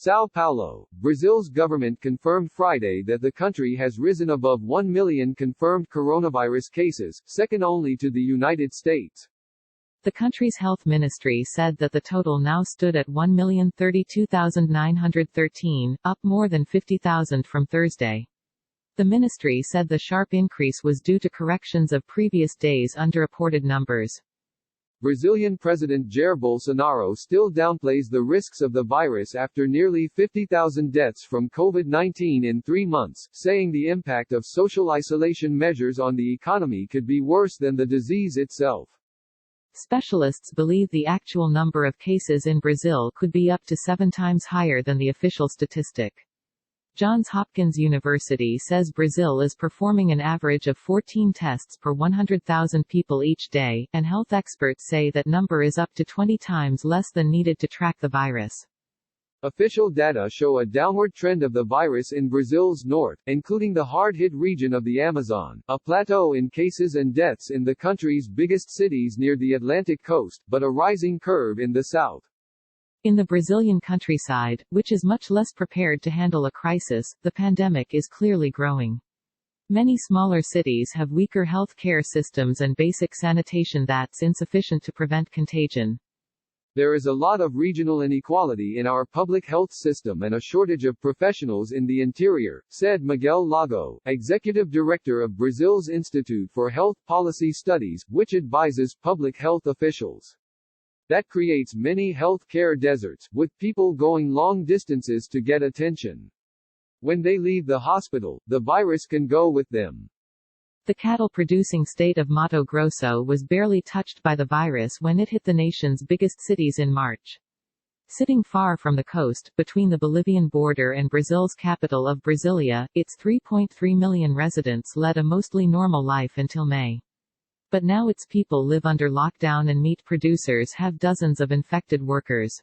Sao Paulo, Brazil's government confirmed Friday that the country has risen above 1 million confirmed coronavirus cases, second only to the United States. The country's health ministry said that the total now stood at 1,032,913, up more than 50,000 from Thursday. The ministry said the sharp increase was due to corrections of previous days' underreported numbers. Brazilian President Jair Bolsonaro still downplays the risks of the virus after nearly 50,000 deaths from COVID-19 in 3 months, saying the impact of social isolation measures on the economy could be worse than the disease itself. Specialists believe the actual number of cases in Brazil could be up to 7 times higher than the official statistic. Johns Hopkins University says Brazil is performing an average of 14 tests per 100,000 people each day, and health experts say that number is up to 20 times less than needed to track the virus. Official data show a downward trend of the virus in Brazil's north, including the hard-hit region of the Amazon, a plateau in cases and deaths in the country's biggest cities near the Atlantic coast, but a rising curve in the south. In the Brazilian countryside, which is much less prepared to handle a crisis, the pandemic is clearly growing. Many smaller cities have weaker health care systems and basic sanitation that's insufficient to prevent contagion. There is a lot of regional inequality in our public health system and a shortage of professionals in the interior, said Miguel Lago, executive director of Brazil's Institute for Health Policy Studies, which advises public health officials. That creates many health care deserts, with people going long distances to get attention. When they leave the hospital, the virus can go with them. The cattle-producing state of Mato Grosso was barely touched by the virus when it hit the nation's biggest cities in March. Sitting far from the coast, between the Bolivian border and Brazil's capital of Brasilia, its 3.3 million residents led a mostly normal life until May. But now its people live under lockdown and meat producers have dozens of infected workers.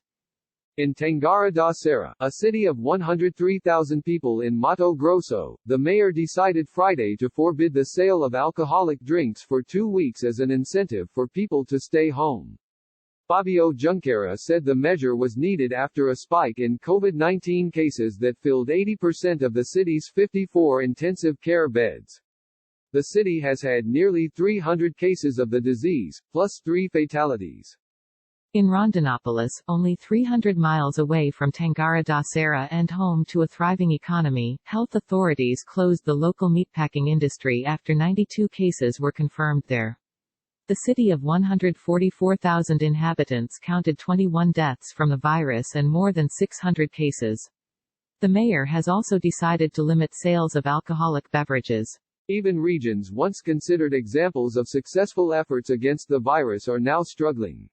In Tangará da Serra, a city of 103,000 people in Mato Grosso, the mayor decided Friday to forbid the sale of alcoholic drinks for 2 weeks as an incentive for people to stay home. Fabio Junqueira said the measure was needed after a spike in COVID-19 cases that filled 80% of the city's 54 intensive care beds. The city has had nearly 300 cases of the disease, plus 3 fatalities. In Rondonópolis, only 300 miles away from Tangará da Serra and home to a thriving economy, health authorities closed the local meatpacking industry after 92 cases were confirmed there. The city of 144,000 inhabitants counted 21 deaths from the virus and more than 600 cases. The mayor has also decided to limit sales of alcoholic beverages. Even regions once considered examples of successful efforts against the virus are now struggling.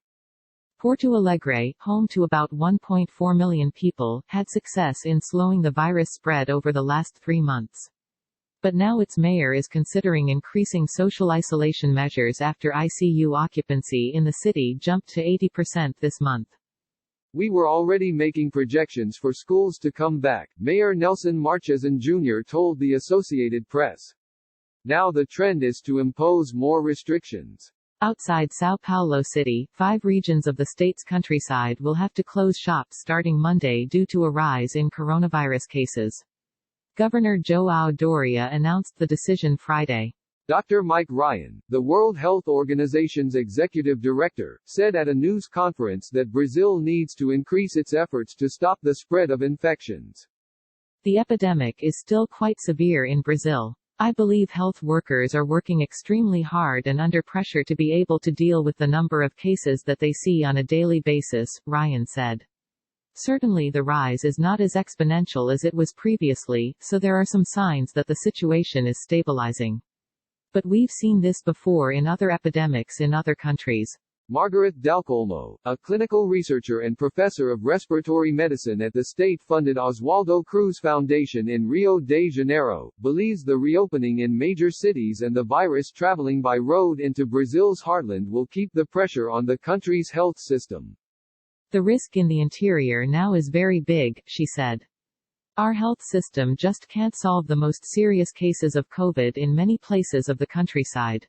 Porto Alegre, home to about 1.4 million people, had success in slowing the virus spread over the last 3 months. But now its mayor is considering increasing social isolation measures after ICU occupancy in the city jumped to 80% this month. We were already making projections for schools to come back, Mayor Nelson Marchesan Jr. told the Associated Press. Now the trend is to impose more restrictions. Outside Sao Paulo City, 5 regions of the state's countryside will have to close shops starting Monday due to a rise in coronavirus cases. Governor João Doria announced the decision Friday. Dr. Mike Ryan, the World Health Organization's executive director, said at a news conference that Brazil needs to increase its efforts to stop the spread of infections. The epidemic is still quite severe in Brazil. I believe health workers are working extremely hard and under pressure to be able to deal with the number of cases that they see on a daily basis, Ryan said. Certainly the rise is not as exponential as it was previously, so there are some signs that the situation is stabilizing. But we've seen this before in other epidemics in other countries. Margaret Dalcolmo, a clinical researcher and professor of respiratory medicine at the state-funded Oswaldo Cruz Foundation in Rio de Janeiro, believes the reopening in major cities and the virus traveling by road into Brazil's heartland will keep the pressure on the country's health system. The risk in the interior now is very big, she said. Our health system just can't solve the most serious cases of COVID in many places of the countryside.